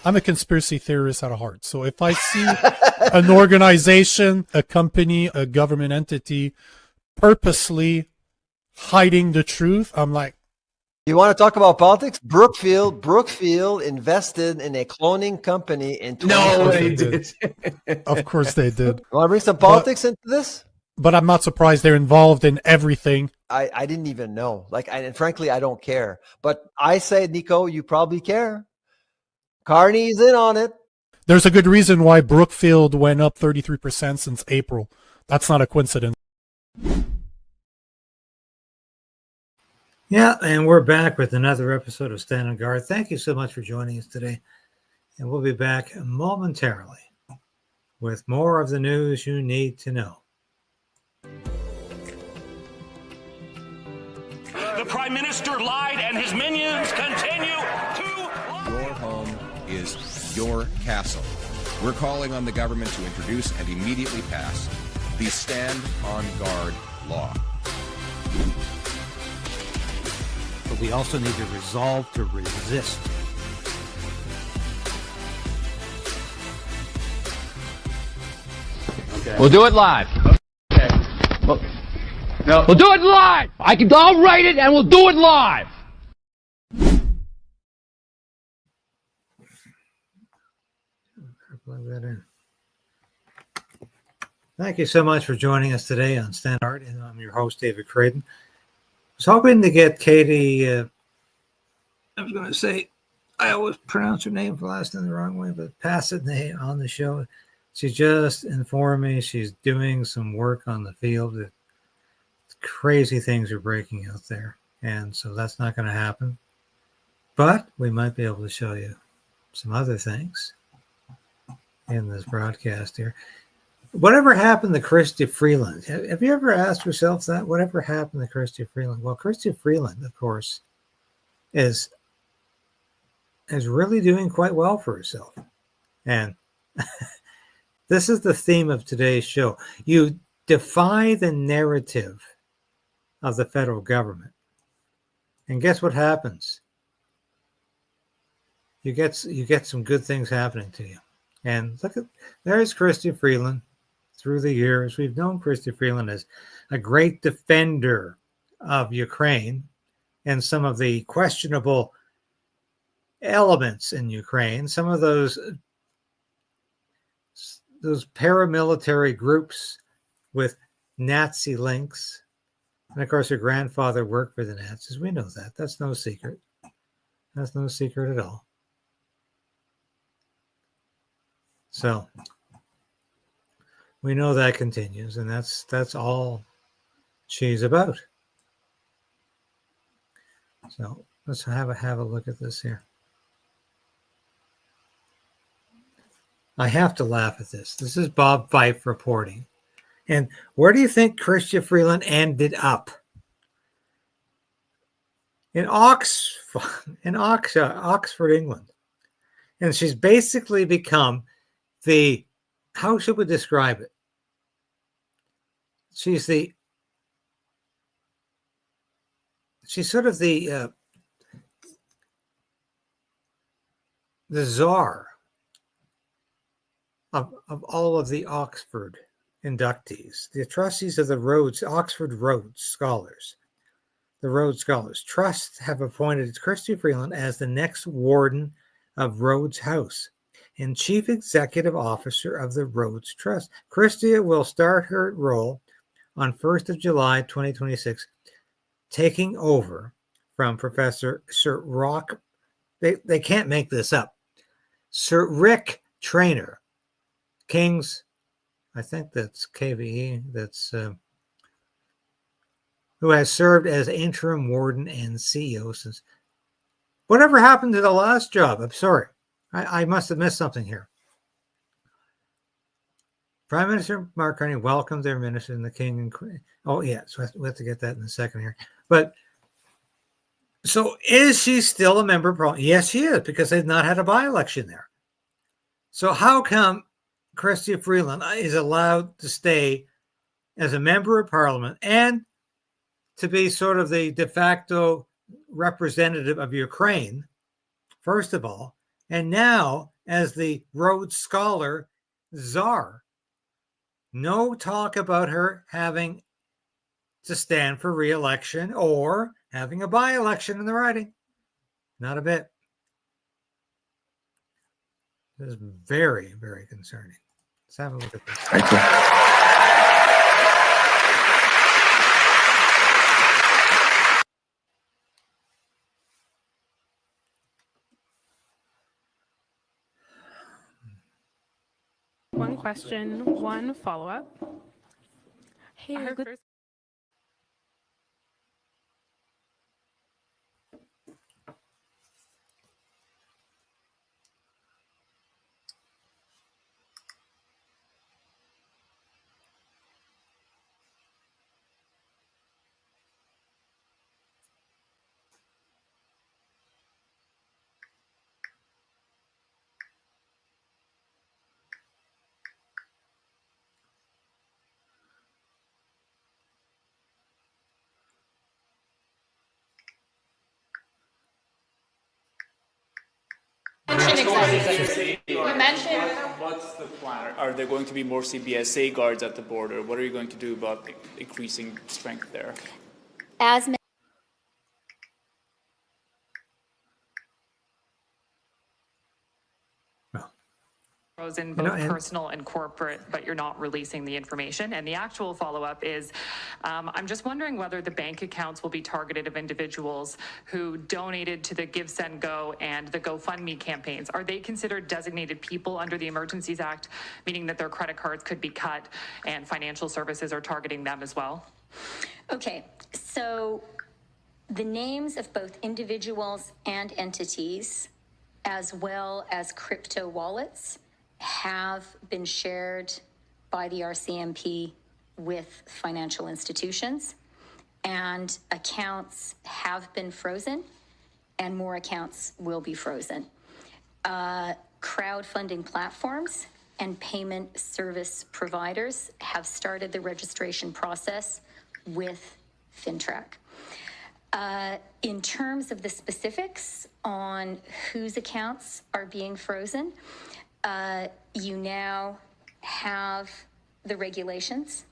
I'm a conspiracy theorist at heart. So if I see an organization, a company, a government entity purposely hiding the truth, I'm like, you want to talk about politics? Brookfield invested in a cloning company in 2020. No, they did. Of course they did. You want to bring some politics into this? But I'm not surprised they're involved in everything. I didn't even know. And frankly, I don't care. But I say, Nico, you probably care. Carney's in on it. There's a good reason why Brookfield went up 33% since April. That's not a coincidence. Yeah, and we're back with another episode of Stand on Guard. Thank you so much for joining us today. And we'll be back momentarily with more of the news you need to know. The Prime Minister lied and his minions continue to lie. Your home is your castle. We're calling on the government to introduce and immediately pass the Stand on Guard law. But we also need to resolve to resist. Okay. We'll do it live. Okay. Well, no. We'll do it live. I'll write it and we'll do it live. Plug that in. Thank you so much for joining us today on Stand Art, and I'm your host, David Crayden. I was hoping to get Katie. I was going to say, I always pronounce her name for last name the wrong way, but Passadney on the show. She just informed me she's doing some work on the field. Crazy things are breaking out there, and so that's not going to happen. But we might be able to show you some other things in this broadcast here. Whatever happened to Chrystia Freeland? Have you ever asked yourself that? Whatever happened to Chrystia Freeland? Well, Chrystia Freeland, of course, is really doing quite well for herself. And this is the theme of today's show. You defy the narrative of the federal government. And guess what happens? You get some good things happening to you. And look, there's Chrystia Freeland. Through the years, we've known Chrystia Freeland as a great defender of Ukraine and some of the questionable elements in Ukraine, some of those paramilitary groups with Nazi links. And of course, her grandfather worked for the Nazis. We know that. That's no secret. That's no secret at all. So we know that continues, and that's all she's about. So let's have a look at this here. I have to laugh at this. This is Bob Fife reporting. And where do you think Chrystia Freeland ended up? In Oxford, England. And she's basically become the, how should we describe it? She's sort of the czar of all of the Oxford inductees, the trustees of the Oxford Rhodes Scholars. The Rhodes Scholars Trust have appointed Chrystia Freeland as the next warden of Rhodes House and chief executive officer of the Rhodes Trust. Chrystia will start her role on 1st of July, 2026, taking over from Professor Sir Rock. They can't make this up. Sir Rick Traynor, King's, I think that's KVE, that's who has served as interim warden and CEO since. Whatever happened to the last job? I'm sorry. I must have missed something here. Prime Minister Mark Carney welcomed their minister and the King and Queen. Oh, yeah. So we have to get that in a second here. But so is she still a member of Parliament? Yes, she is, because they've not had a by-election there. So how come Chrystia Freeland is allowed to stay as a member of Parliament and to be sort of the de facto representative of Ukraine, first of all, And now, as the Rhodes Scholar czar, no talk about her having to stand for re-election or having a by-election in the riding. Not a bit. This is very, very concerning. Let's have a look at this. Thank you. One question, one follow-up. Hey, Our good. first- You mentioned. What's the plan? Are there going to be more CBSA guards at the border? What are you going to do about increasing strength there? As in both personal and corporate, but you're not releasing the information. And the actual follow-up is, I'm just wondering whether the bank accounts will be targeted of individuals who donated to the Give, Send, Go and the GoFundMe campaigns. Are they considered designated people under the Emergencies Act, meaning that their credit cards could be cut and financial services are targeting them as well? Okay, so the names of both individuals and entities, as well as crypto wallets, have been shared by the RCMP with financial institutions, and accounts have been frozen, and more accounts will be frozen. Crowdfunding platforms and payment service providers have started the registration process with FinTrack. In terms of the specifics on whose accounts are being frozen, you now have the regulations.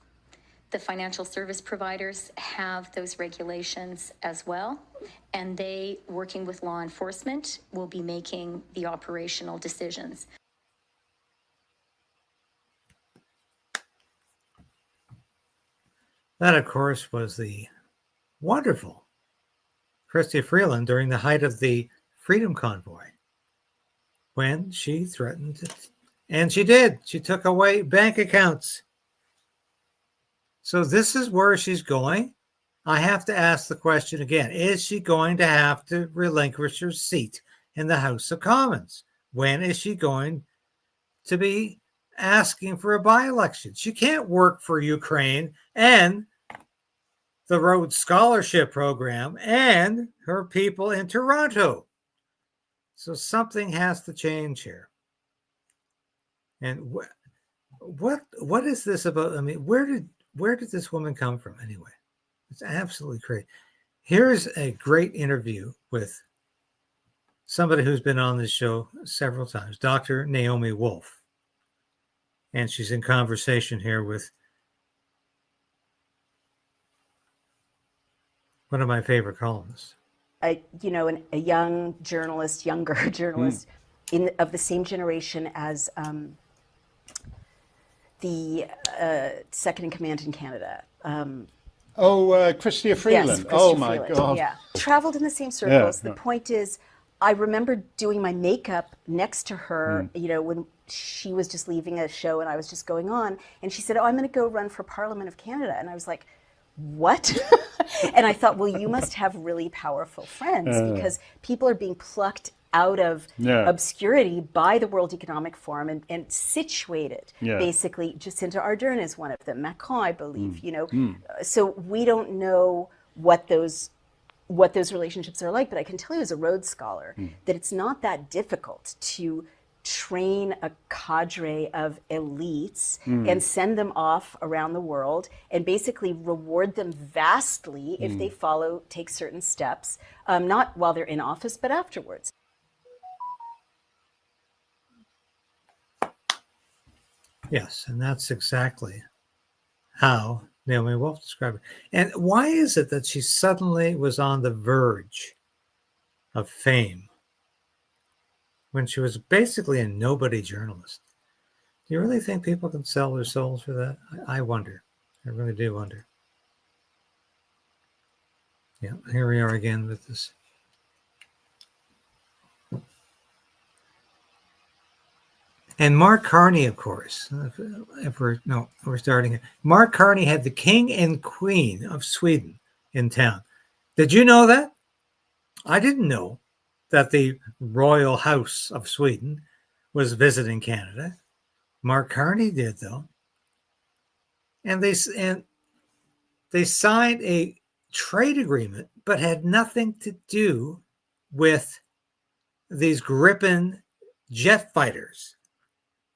The financial service providers have those regulations as well, and they, working with law enforcement, will be making the operational decisions. That, of course, was the wonderful Chrystia Freeland during the height of the Freedom Convoy, when she threatened, and she did. She took away bank accounts. So this is where she's going. I have to ask the question again. Is she going to have to relinquish her seat in the House of Commons? When is she going to be asking for a by-election? She can't work for Ukraine and the Rhodes Scholarship Program and her people in Toronto. So something has to change here. And what is this about? I mean, where did this woman come from anyway? It's absolutely crazy. Here's a great interview with somebody who's been on this show several times, Dr. Naomi Wolf. And she's in conversation here with one of my favorite columnists. A young journalist, younger journalist, of the same generation as the second in command in Canada. Chrystia Freeland. Yes, Chrystia oh my Freeland. God. Yeah, traveled in the same circles. Yeah. The point is, I remember doing my makeup next to her, when she was just leaving a show and I was just going on, and she said, "Oh, I'm going to go run for Parliament of Canada," and I was like, "What?" And I thought, well, you must have really powerful friends, because people are being plucked out of obscurity by the World Economic Forum and situated. Basically, Jacinta Ardern is one of them. Macron, I believe. So we don't know what those relationships are like, but I can tell you as a Rhodes Scholar that it's not that difficult to train a cadre of elites and send them off around the world and basically reward them vastly if they take certain steps, not while they're in office, but afterwards. Yes, and that's exactly how Naomi Wolf described it. And why is it that she suddenly was on the verge of fame when she was basically a nobody journalist? Do you really think people can sell their souls for that? I wonder. I really do wonder. Yeah, here we are again with this. And Mark Carney, of course, we're starting here. Mark Carney had the king and queen of Sweden in town. Did you know that? I didn't know that the royal house of Sweden was visiting Canada. Mark Carney did, though. And they signed a trade agreement, but had nothing to do with these Gripen jet fighters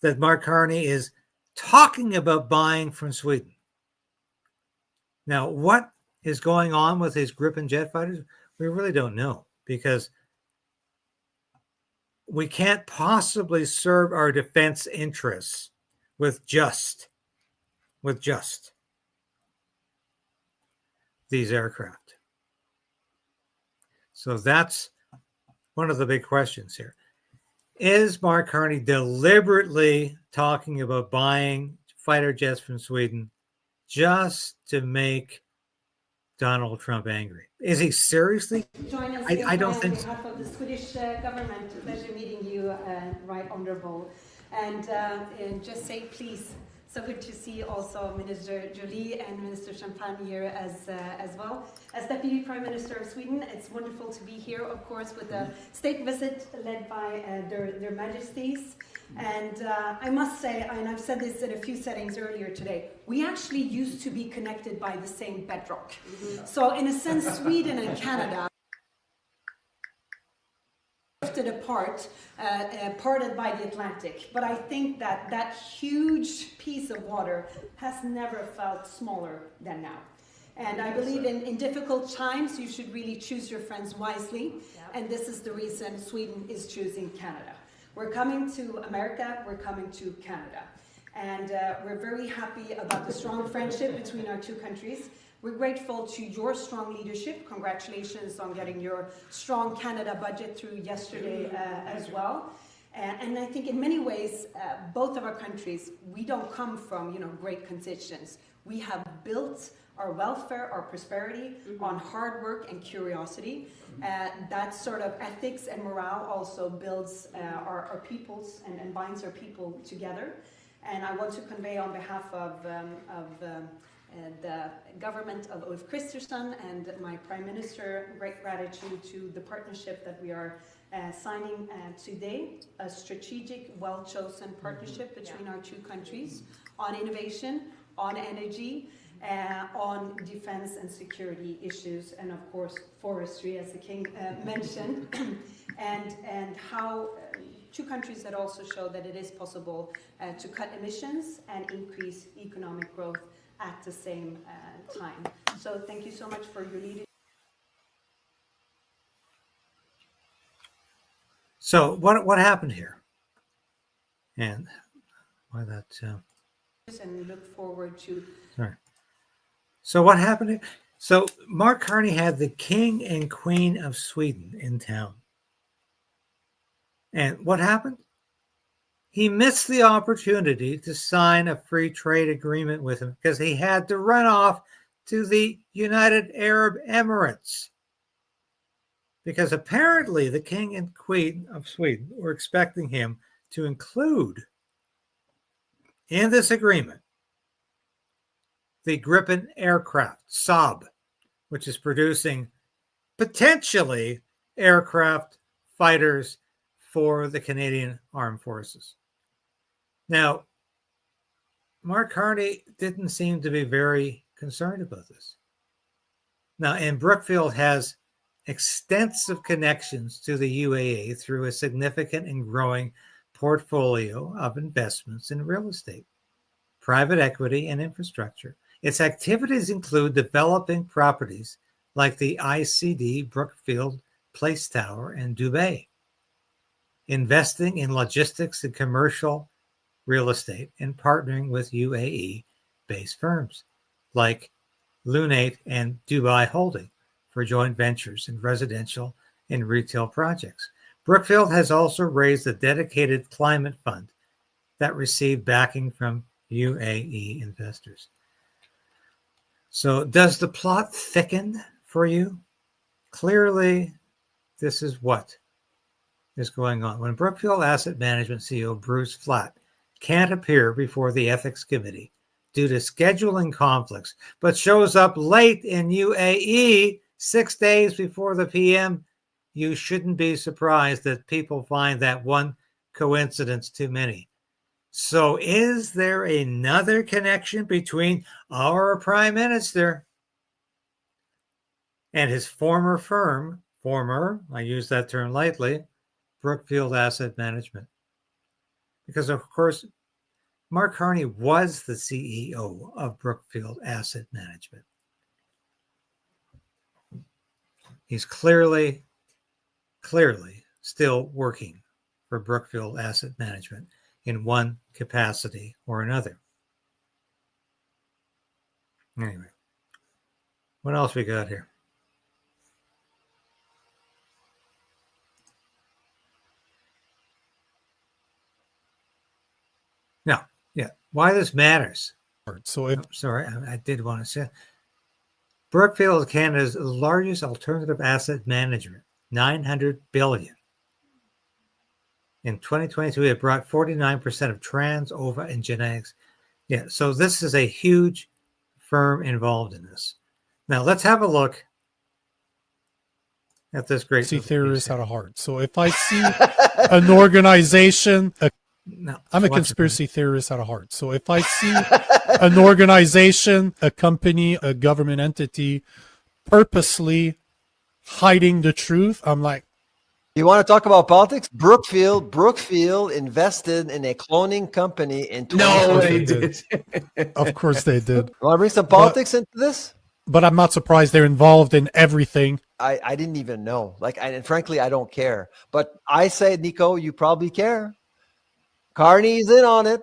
that Mark Carney is talking about buying from Sweden. Now, what is going on with these Gripen jet fighters? We really don't know, because we can't possibly serve our defense interests with just these aircraft. So that's one of the big questions here. Is Mark Carney deliberately talking about buying fighter jets from Sweden just to make Donald Trump angry? Is he seriously? Join us I don't think so. on behalf of the Swedish government. Pleasure meeting you, Right Honourable. And just say please. So good to see also Minister Jolie and Minister Champagne here as well. As Deputy Prime Minister of Sweden, it's wonderful to be here, of course, with a state visit led by their Majesties. And I must say, and I've said this in a few settings earlier today, we actually used to be connected by the same bedrock. So in a sense, Sweden and Canada drifted apart, parted by the Atlantic. But I think that that huge piece of water has never felt smaller than now. And I believe in difficult times, you should really choose your friends wisely. And this is the reason Sweden is choosing Canada. We're coming to America, we're coming to Canada. And we're very happy about the strong friendship between our two countries. We're grateful to your strong leadership. Congratulations on getting your strong Canada budget through yesterday as well. And I think in many ways, both of our countries, we don't come from, great conditions. We have built our welfare, our prosperity on hard work and curiosity. That sort of ethics and morale also builds our peoples and binds our people together. And I want to convey on behalf of the government of Ulf Kristersson and my Prime Minister great gratitude to the partnership that we are signing today, a strategic, well-chosen partnership between our two countries on innovation, on energy, on defense and security issues, and of course forestry, as the King mentioned, and how two countries that also show that it is possible to cut emissions and increase economic growth at the same time. So thank you so much for your leadership. So what happened here? And why that? And look forward to. Sorry. So what happened here? So Mark Carney had the king and queen of Sweden in town. And what happened? He missed the opportunity to sign a free trade agreement with him because he had to run off to the United Arab Emirates. Because apparently the king and queen of Sweden were expecting him to include in this agreement the Gripen aircraft, Saab, which is producing potentially aircraft fighters for the Canadian Armed Forces. Now, Mark Carney didn't seem to be very concerned about this. Now, and Brookfield has extensive connections to the UAE through a significant and growing portfolio of investments in real estate, private equity, and infrastructure. Its activities include developing properties like the ICD Brookfield Place Tower in Dubai, investing in logistics and commercial real estate and partnering with UAE-based firms like Lunate and Dubai Holding for joint ventures in residential and retail projects. Brookfield has also raised a dedicated climate fund that received backing from UAE investors. So does the plot thicken for you? Clearly, this is what is going on. When Brookfield Asset Management CEO Bruce Flatt can't appear before the ethics committee due to scheduling conflicts, but shows up late in UAE 6 days before the PM, you shouldn't be surprised that people find that one coincidence too many. So is there another connection between our Prime Minister and his former firm, I use that term lightly, Brookfield Asset Management? Because, of course, Mark Carney was the CEO of Brookfield Asset Management. He's clearly still working for Brookfield Asset Management in one capacity or another. Anyway, what else we got here? Now, why this matters. So I did want to say Brookfield is Canada's largest alternative asset manager, $900 billion. In 2022, it brought 49% of trans, OVA, and genetics. So this is a huge firm involved in this. Now, let's have a look at this great theorist at heart. So if I see an organization, I'm a conspiracy theorist at heart. So if I see an organization, a company, a government entity purposely hiding the truth, I'm like, you want to talk about politics? Brookfield invested in a cloning company in 2020. No, they did. Of course they did. You want to bring some politics into this? But I'm not surprised they're involved in everything. I didn't even know. And frankly, I don't care. But I say, Nico, you probably care. Carney's in on it.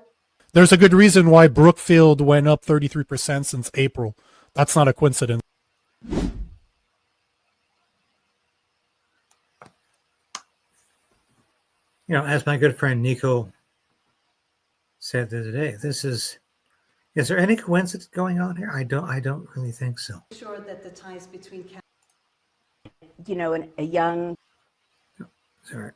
There's a good reason why Brookfield went up 33% since April. That's not a coincidence. As my good friend Nico said the other day, is there any coincidence going on here? I don't really think so. Sure that the ties between a young Sorry.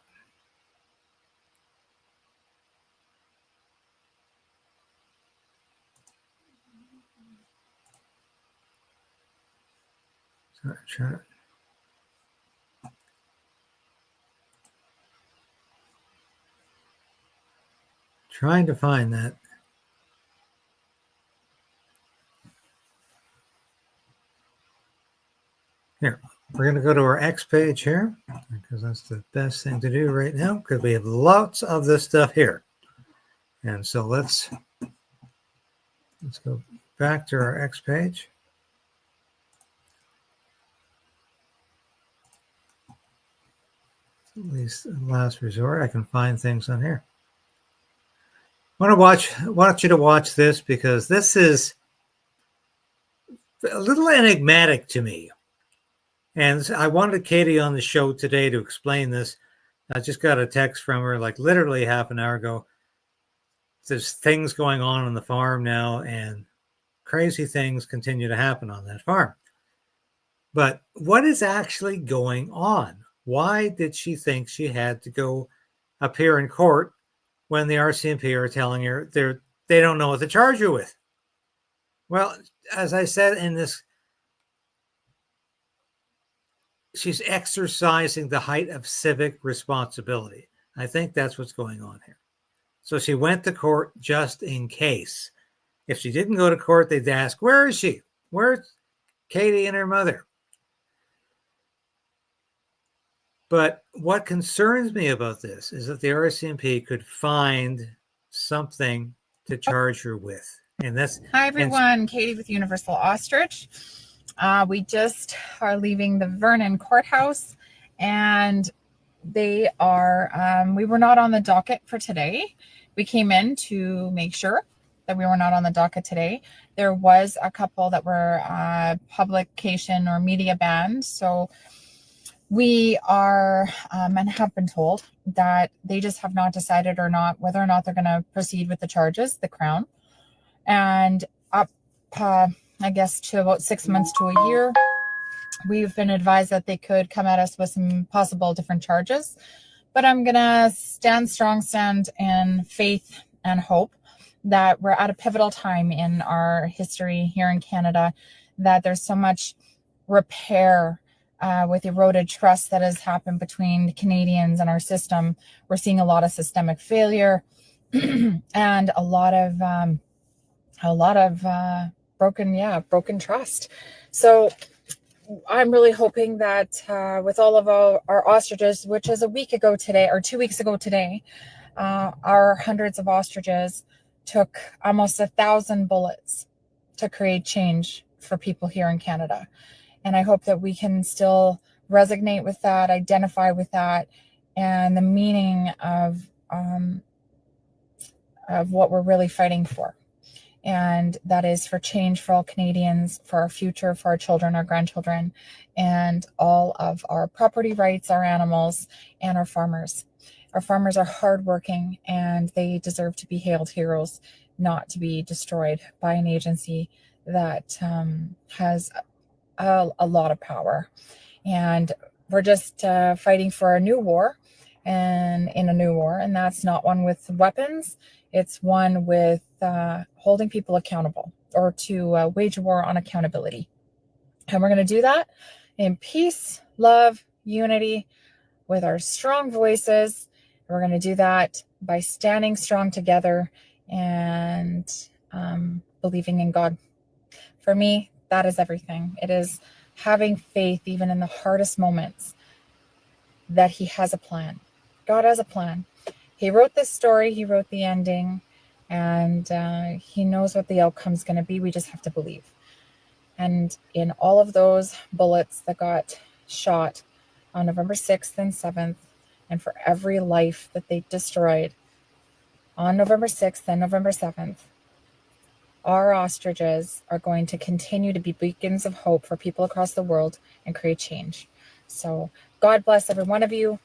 Trying to find that. Here, we're going to go to our X page here because that's the best thing to do right now because we have lots of this stuff here. And so let's go back to our X page. At least last resort, I can find things on here. I want you to watch this because this is a little enigmatic to me. And I wanted Katie on the show today to explain this. I just got a text from her like literally half an hour ago. There's things going on the farm now and crazy things continue to happen on that farm. But what is actually going on? Why did she think she had to go appear in court when the RCMP are telling her they don't know what to charge her with? Well, as I said in this, she's exercising the height of civic responsibility. I think that's what's going on here. So she went to court just in case. If she didn't go to court, they'd ask, where is she? Where's Katie and her mother? But what concerns me about this is that the RCMP could find something to charge her with. And that's Hi, everyone. Katie with Universal Ostrich. We just are leaving the Vernon Courthouse, and they are, we were not on the docket for today. We came in to make sure that we were not on the docket today. There was a couple that were publication or media banned. So we are and have been told that they just have not decided or not whether or not they're going to proceed with the charges, the Crown. And up, I guess, to about 6 months to a year, we've been advised that they could come at us with some possible different charges. But I'm going to stand strong, stand in faith and hope that we're at a pivotal time in our history here in Canada, that there's so much repair with eroded trust that has happened between Canadians and our system. We're seeing a lot of systemic failure and a lot of broken trust. So I'm really hoping that with all of our ostriches, which is a week ago today, or 2 weeks ago today, our hundreds of ostriches took almost 1,000 bullets to create change for people here in Canada. And I hope that we can still resonate with that, identify with that, and the meaning of what we're really fighting for. And that is for change for all Canadians, for our future, for our children, our grandchildren, and all of our property rights, our animals, and our farmers. Our farmers are hardworking, and they deserve to be hailed heroes, not to be destroyed by an agency that has a lot of power. And we're just fighting for a new war, and in a new war, and that's not one with weapons. It's one with holding people accountable, or to wage a war on accountability. And we're going to do that in peace, love, unity, with our strong voices. We're going to do that by standing strong together and believing in God. For me, that is everything. It is having faith, even in the hardest moments, that He has a plan. God has a plan. He wrote this story. He wrote the ending. And He knows what the outcome's going to be. We just have to believe. And in all of those bullets that got shot on November 6th and 7th, and for every life that they destroyed on November 6th and November 7th, our ostriches are going to continue to be beacons of hope for people across the world and create change. So God bless every one of you.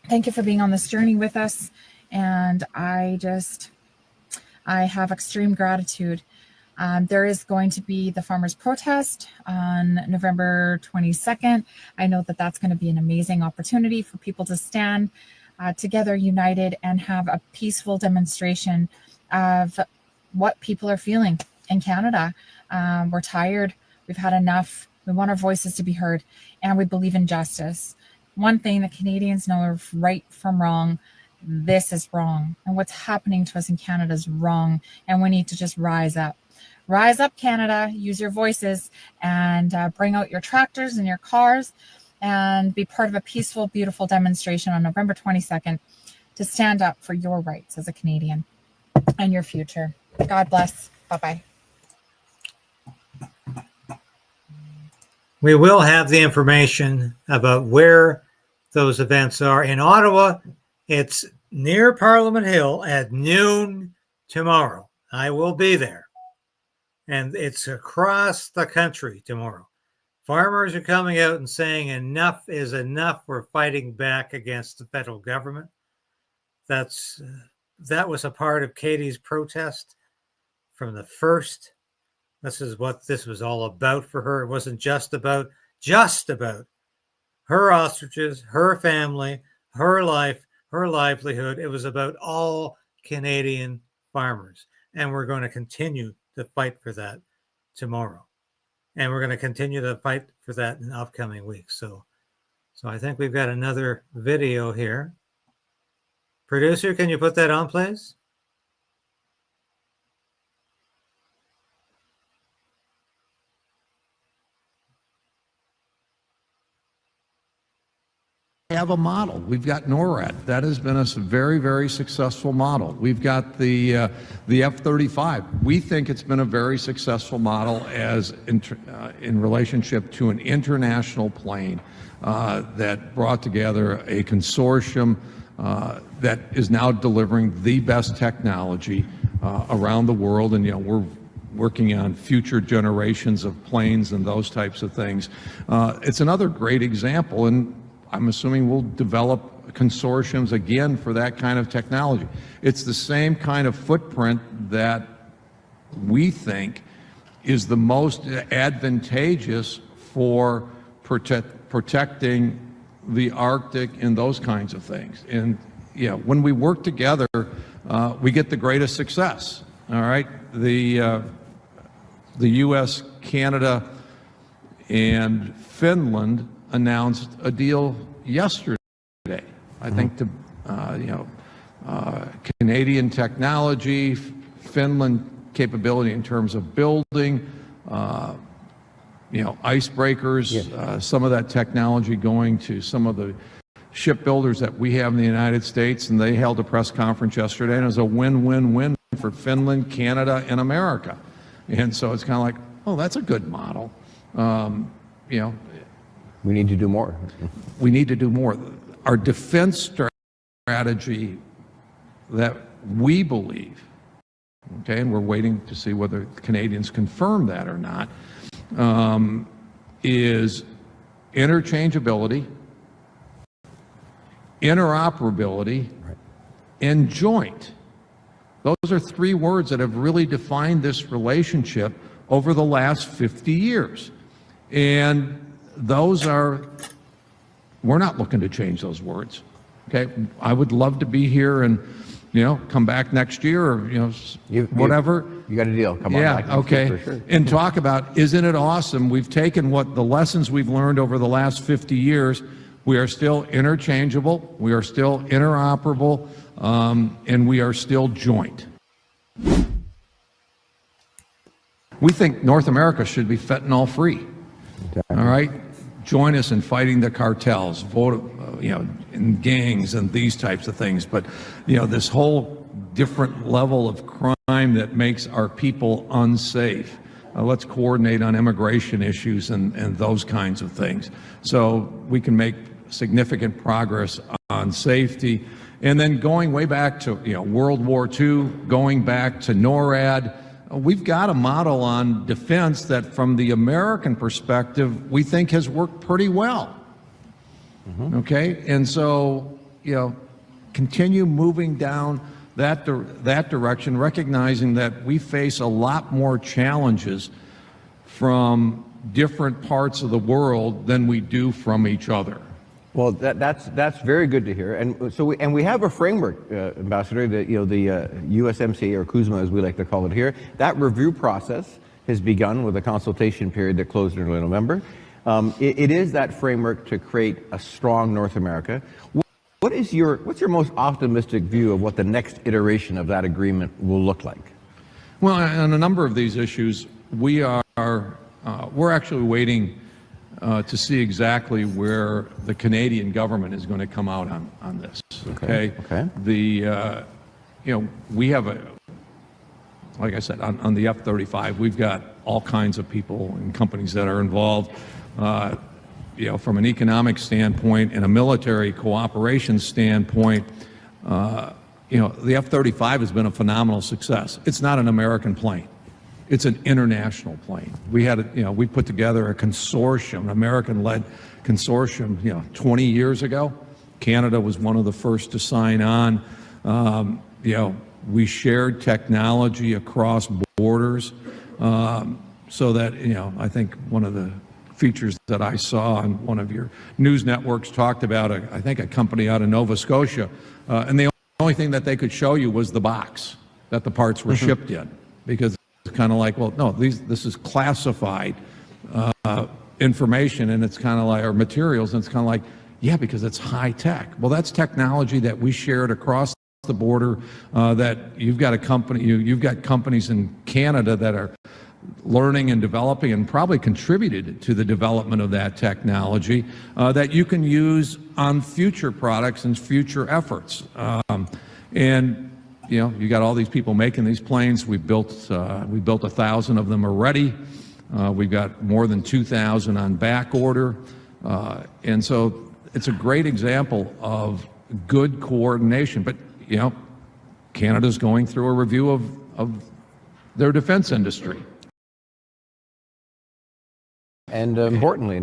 Thank you for being on this journey with us. And I have extreme gratitude. There is going to be the farmers' protest on November 22nd. I know that that's going to be an amazing opportunity for people to stand together, united, and have a peaceful demonstration of what people are feeling in Canada. We're tired. We've had enough. We want our voices to be heard, and we believe in justice. One thing that Canadians know of right from wrong. This is wrong. And what's happening to us in Canada is wrong. And we need to just rise up. Rise up, Canada. Use your voices and bring out your tractors and your cars and be part of a peaceful, beautiful demonstration on November 22nd to stand up for your rights as a Canadian and your future. God bless. Bye-bye. We will have the information about where those events are. In Ottawa, it's near Parliament Hill at noon tomorrow. I will be there. And it's across the country tomorrow. Farmers are coming out and saying enough is enough. We're fighting back against the federal government. That was a part of Katie's protest from the first. This is what this was all about for her. It wasn't just about her ostriches, her family, her life, her livelihood. It was about all Canadian farmers. And we're going to continue to fight for that tomorrow. And we're going to continue to fight for that in upcoming weeks. So I think we've got another video here. Producer, can you put that on, please? have a model. We've got NORAD. That has been a very, very successful model. We've got the F-35. We think it's been a very successful model as in relationship to an international plane that brought together a consortium that is now delivering the best technology around the world. And, we're working on future generations of planes and those types of things. It's another great example, and I'm assuming we'll develop consortiums again for that kind of technology. It's the same kind of footprint that we think is the most advantageous for protecting the Arctic and those kinds of things. And when we work together, we get the greatest success. All right, the U.S., Canada, and Finland announced a deal yesterday. I think to Canadian technology, Finland capability in terms of building, icebreakers, some of that technology going to some of the shipbuilders that we have in the United States, and they held a press conference yesterday, and it was a win-win-win for Finland, Canada, and America. And so it's kind of like, oh, that's a good model. We need to do more. We need to do more. Our defense strategy that we believe, okay, and we're waiting to see whether Canadians confirm that or not, is interchangeability, interoperability, and joint. Those are three words that have really defined this relationship over the last 50 years. And those are, we're not looking to change those words. Okay, I would love to be here and, come back next year or, whatever. You got a deal. Come on back. Yeah, okay. For sure. And talk about, isn't it awesome? We've taken what the lessons we've learned over the last 50 years. We are still interchangeable. We are still interoperable. And we are still joint. We think North America should be fentanyl free. Exactly. All right, join us in fighting the cartels, vote, in gangs and these types of things. But this whole different level of crime that makes our people unsafe. Let's coordinate on immigration issues and those kinds of things, so we can make significant progress on safety. And then going way back to World War II, going back to NORAD, we've got a model on defense that from the American perspective, we think has worked pretty well. Okay, and so, continue moving down that direction, recognizing that we face a lot more challenges from different parts of the world than we do from each other. Well, that's very good to hear, and so we have a framework, Ambassador. That the USMCA, or CUSMA as we like to call it here. That review process has begun with a consultation period that closed in early November. It is that framework to create a strong North America. What's your most optimistic view of what the next iteration of that agreement will look like? Well, on a number of these issues, we're actually waiting to see exactly where the Canadian government is going to come out on this. Okay. We have like I said, on the F-35, we've got all kinds of people and companies that are involved. From an economic standpoint and a military cooperation standpoint, the F-35 has been a phenomenal success. It's not an American plane. It's an international plane. We put together a consortium, an American-led consortium, 20 years ago. Canada was one of the first to sign on. We shared technology across borders, so that, I think one of the features that I saw on one of your news networks talked about, I think a company out of Nova Scotia, and the only thing that they could show you was the box that the parts were shipped in, because it's kind of like, well, no, this is classified information, and it's kind of like, or materials, and it's kind of like, yeah, because it's high tech. Well, that's technology that we shared across the border. That you've got a company, you've got companies in Canada that are learning and developing and probably contributed to the development of that technology that you can use on future products and future efforts. And you know, you got all these people making these planes. We built 1,000 of them already. We've got more than 2,000 on back order. And so it's a great example of good coordination. But, you know, Canada's going through a review of their defense industry. And importantly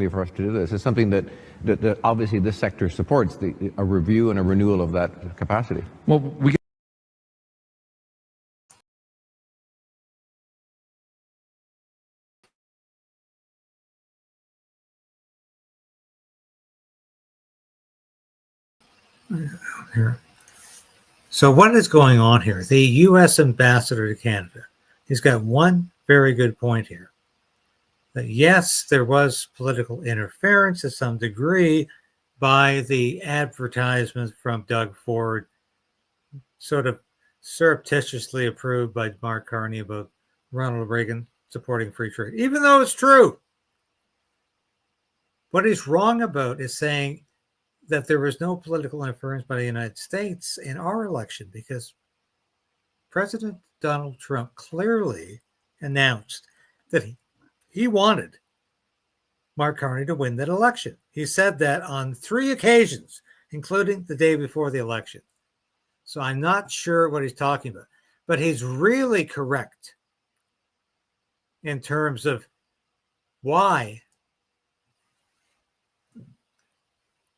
for us to do this is something that obviously this sector supports, a review and a renewal of that capacity. Well, we here. So what is going on here? The U.S. ambassador to Canada, he's got one very good point here. That yes, there was political interference to some degree by the advertisement from Doug Ford, sort of surreptitiously approved by Mark Carney about Ronald Reagan supporting free trade, even though it's true. What he's wrong about is saying that there was no political interference by the United States in our election, because President Donald Trump clearly announced that he wanted Mark Carney to win that election. He said that on 3 occasions, including the day before the election. So I'm not sure what he's talking about, but he's really correct in terms of why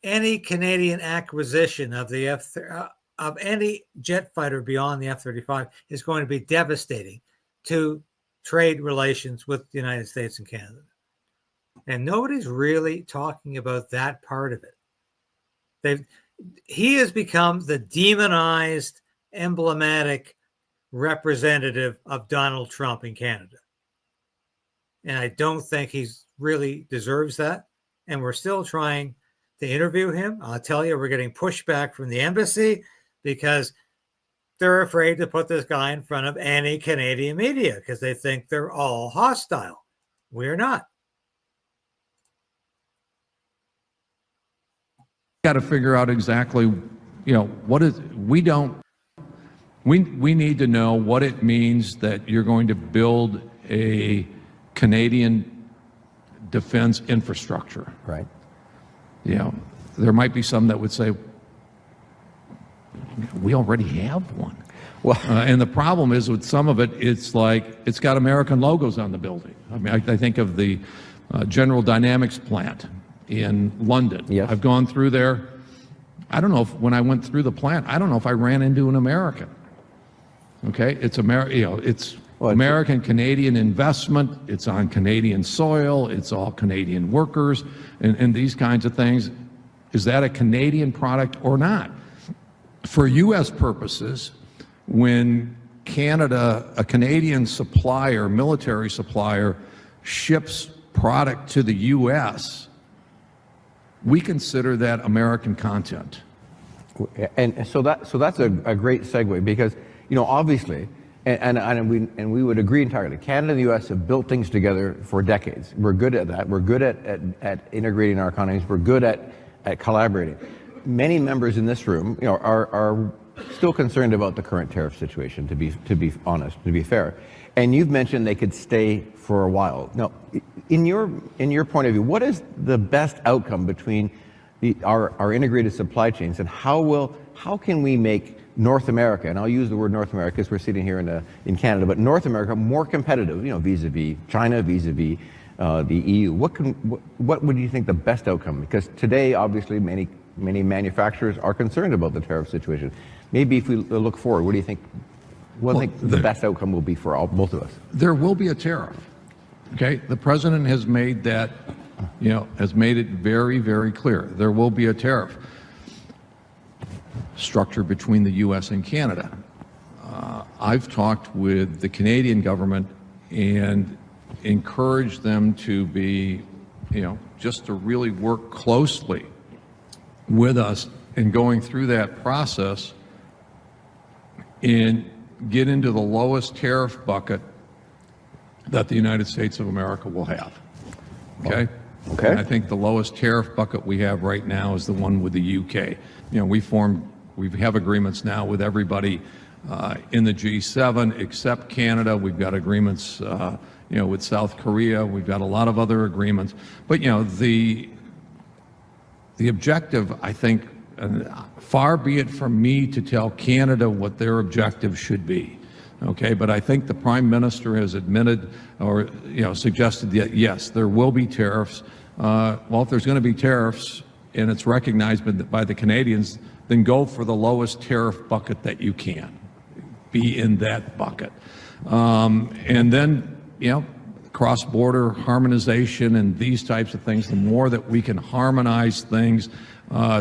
any Canadian acquisition of the of any jet fighter beyond the F-35 is going to be devastating to trade relations with the United States and Canada. And nobody's really talking about that part of it. He has become the demonized, emblematic representative of Donald Trump in Canada. And I don't think he really deserves that. And we're still trying to interview him. I'll tell you, we're getting pushback from the embassy because they're afraid to put this guy in front of any Canadian media because they think they're all hostile. We're not. Got to figure out exactly, you know, what is, we need to know what it means that you're going to build a Canadian defense infrastructure. Right. You know, there might be some that would say, we already have one. Well, and the problem is with some of it, it's like, it's got American logos on the building. I mean, I think of the General Dynamics plant in London. Yes. I've gone through there. I don't know if, when I went through the plant, I don't know if I ran into an American. Okay, it's American Canadian investment. It's on Canadian soil. It's all Canadian workers and these kinds of things. Is that a Canadian product or not? For U.S. purposes, when Canada, a Canadian supplier, military supplier, ships product to the U.S., we consider that American content. And so that's a great segue because, you know, obviously, and we would agree entirely, Canada and the U.S. have built things together for decades. We're good at that. We're good at integrating our economies. We're good at collaborating. Many members in this room, you know, are still concerned about the current tariff situation, to be honest, to be fair. And you've mentioned they could stay for a while. Now, in your point of view, what is the best outcome between our integrated supply chains, and how can we make North America, and I'll use the word North America because we're sitting here in Canada, but North America more competitive, you know, vis-a-vis China, vis-a-vis the EU? What would you think the best outcome? Because today, obviously, many manufacturers are concerned about the tariff situation. Maybe if we look forward, what do you think? What do you think the best outcome will be for both of us? There will be a tariff. Okay, the president has made that, you know, has made it very, very clear. There will be a tariff structure between the U.S. and Canada. I've talked with the Canadian government and encouraged them to be, you know, just to really work closely with us in going through that process and get into the lowest tariff bucket that the United States of America will have. Okay? Okay. And I think the lowest tariff bucket we have right now is the one with the UK. We have agreements now with everybody in the G7 except Canada. We've got agreements, with South Korea. We've got a lot of other agreements. But, the objective, I think, far be it from me to tell Canada what their objective should be. Okay, but I think the Prime Minister has admitted or suggested that yes, there will be tariffs. Well, if there's going to be tariffs and it's recognized by the Canadians, then go for the lowest tariff bucket that you can. Be in that bucket, and then cross-border harmonization and these types of things. The more that we can harmonize things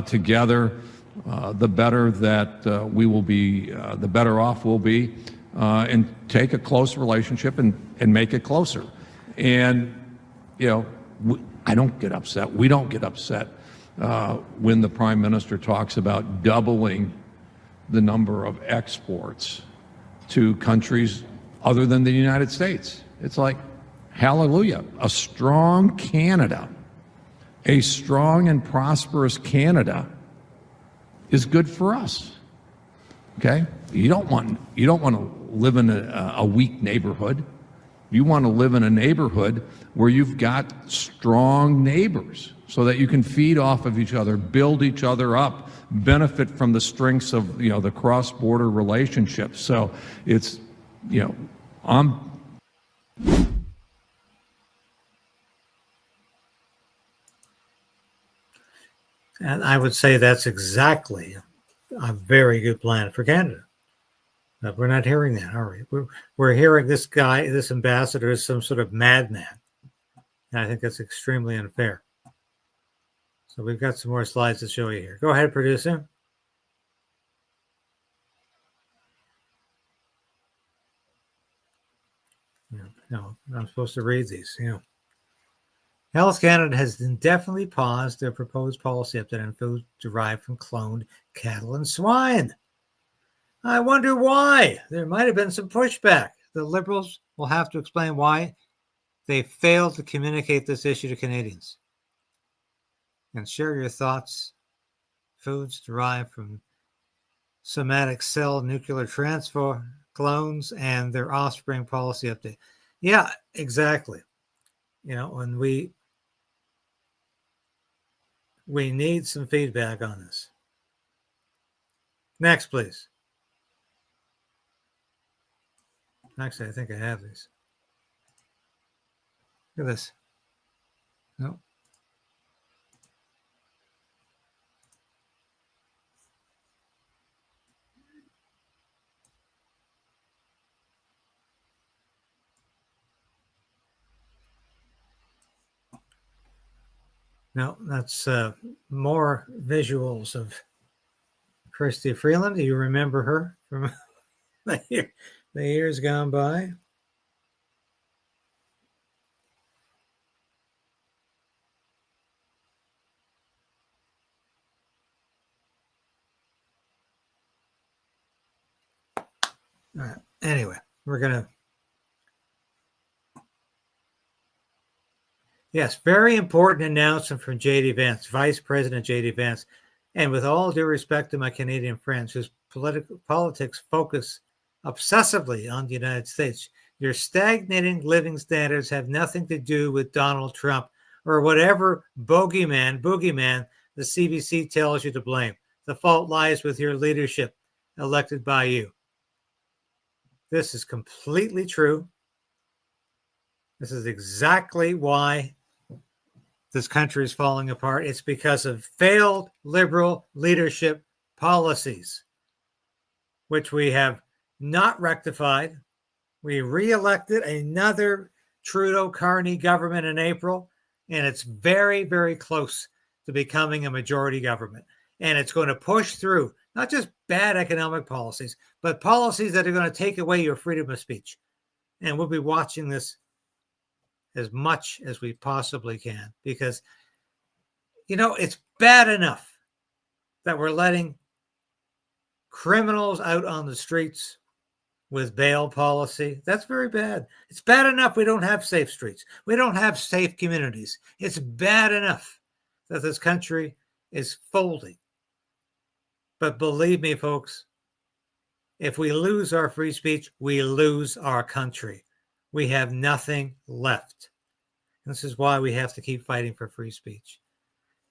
together, the better that we will be. The better off we'll be. And take a close relationship and make it closer. And, I don't get upset. We don't get upset when the Prime Minister talks about doubling the number of exports to countries other than the United States. It's like, hallelujah, a strong Canada, a strong and prosperous Canada is good for us. Okay? You don't want to live in a weak neighborhood. You want to live in a neighborhood where you've got strong neighbors so that you can feed off of each other, build each other up, benefit from the strengths of the cross-border relationships. So it's and I would say that's exactly a very good plan for Canada. But we're not hearing that, are we? We're hearing this guy, this ambassador, is some sort of madman. And I think that's extremely unfair. So we've got some more slides to show you here. Go ahead, producer. No, I'm supposed to read these. Health Canada has indefinitely paused their proposed policy update on food derived from cloned cattle and swine. I wonder why. There might have been some pushback. The Liberals will have to explain why they failed to communicate this issue to Canadians. And share your thoughts. Foods derived from somatic cell nuclear transfer clones and their offspring policy update. Yeah, exactly. When we need some feedback on this. Next, please. Actually, I think I have these. Look at this. No. No, that's more visuals of Chrystia Freeland. Do you remember her from the years gone by? All right. Anyway, we're going to. Yes, very important announcement from J.D. Vance, Vice President J.D. Vance. And with all due respect to my Canadian friends whose politics focus obsessively on the United States, your stagnating living standards have nothing to do with Donald Trump or whatever boogeyman the CBC tells you to blame. The fault lies with your leadership elected by you. This is completely true. This is exactly why this country is falling apart. It's because of failed liberal leadership policies, which we have not rectified. We re-elected another Trudeau Carney government in April, and it's very, very close to becoming a majority government. And it's going to push through not just bad economic policies, but policies that are going to take away your freedom of speech. And we'll be watching this as much as we possibly can, because, it's bad enough that we're letting criminals out on the streets with bail policy. That's very bad. It's bad enough we don't have safe streets. We don't have safe communities. It's bad enough that this country is folding. But believe me, folks, if we lose our free speech, we lose our country. We have nothing left. This is why we have to keep fighting for free speech.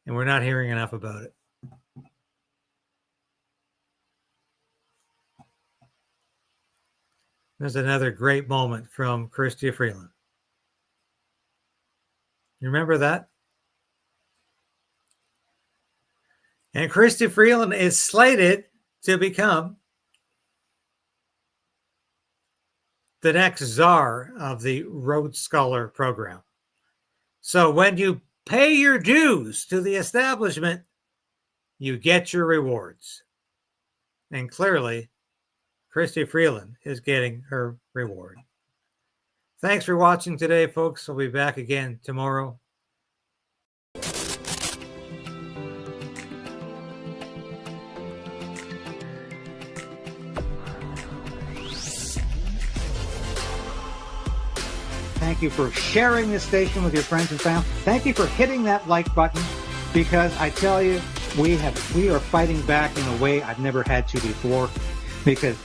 And we're not hearing enough about it. There's another great moment from Chrystia Freeland. You remember that? And Chrystia Freeland is slated to become the next czar of the Rhodes Scholar program. So when you pay your dues to the establishment, you get your rewards. And clearly, Chrystia Freeland is getting her reward. Thanks for watching today, folks. We'll be back again tomorrow. Thank you for sharing this station with your friends and family. Thank you for hitting that like button, because I tell you, we are fighting back in a way I've never had to before, because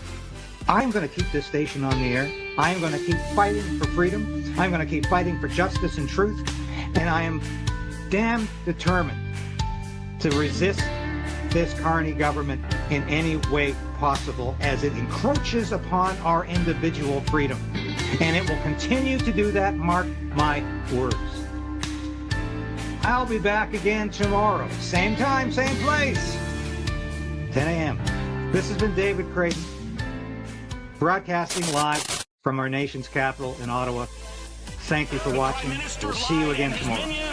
I'm going to keep this station on the air. I'm going to keep fighting for freedom. I'm going to keep fighting for justice and truth. And I am damn determined to resist this Carney government in any way possible as it encroaches upon our individual freedom. And it will continue to do that, mark my words. I'll be back again tomorrow. Same time, same place. 10 a.m. This has been David Crayden, broadcasting live from our nation's capital in Ottawa. Thank you for watching. We'll see you again tomorrow.